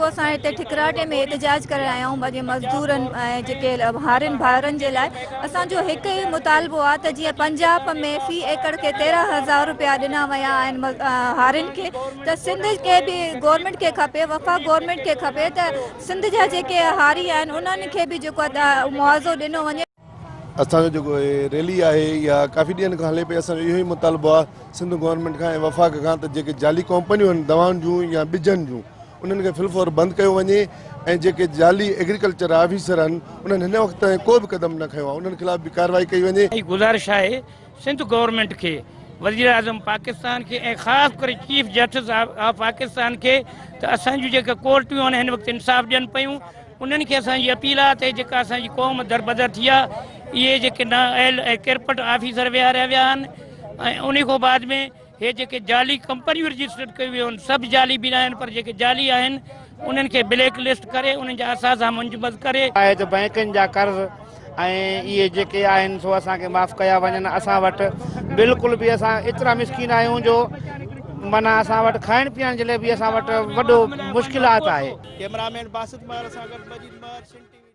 असां हिते ठिकराटे में एहतजाज करे आया आहियूं पंहिंजे मज़दूरनि ऐं जेके हारियुनि भाउरनि जे लाइ। असांजो हिकु ई मुतालबो आहे त जीअं पंजाब में फ़ी एकड़ खे 13,000 रुपया ॾिना विया आहिनि हारियुनि खे, त सिंध खे बि गवर्नमेंट खे खपे, वफ़ा गवर्नमेंट खे खपे त सिंध जा जेके हारी आहिनि उन्हनि खे बि जेको मुआवज़ो ॾिनो वञे। असांजो जेको रैली आहे या काफ़ी ॾींहंनि खां हले पई, असांजो इहो ई मुतालबो आहे सिंध गवर्नमेंट खां ऐं वफ़ाक़ खां त जेके जाली कंपनियूं आहिनि दवाउनि जूं या ॿिजनि जूं, उन्हनि खे फिलफौर बंदि कयो वञे ऐं जेके जाली एग्रीकल्चर ऑफिसर आहिनि उन्हनि हिन वक़्त ताईं को बि क़दम न खयो आहे, उन्हनि ख़िलाफ़ बि कार्रवाई कई वञे। गुज़ारिश आहे सिंध गवर्नमेंट खे, वज़ीर आज़म पाकिस्तान के ऐं ख़ासि करे चीफ जस्टिस ऑफ पाकिस्तान के त असांजूं जेके कोर्टूं आहिनि हिन वक़्तु इंसाफ़ ॾियनि पियूं। उन्हनि खे असांजी अपील आहे त जेका असांजी क़ौम दरबदर थी आहे, इहे जेके नाअहल ऐं किरपट ऑफिसर विहारिया विया आहिनि ऐं उन खां बाद में हे जेके जाली कंपनियूं रजिस्टर्ड कयूं वियूं आहिनि, सभु जाली बि न आहिनि, पर जेके जाली आहिनि उन्हनि खे ब्लैक लिस्ट करे उन्हनि जा असासा मुंजमद करे आहे त बैंकनि जा कर्ज़ ऐं इहे जेके आहिनि सो असांखे माफ़ु कया वञनि। असां वटि बिल्कुलु बि असां एतिरा मिसकीन आहियूं जो माना असां वटि खाइण पीअण जे लाइ बि असां वटि वॾो मुश्किलात आहे। कैमरामैन बासित महर सां गॾु मजीद महर, सिंध टीवी।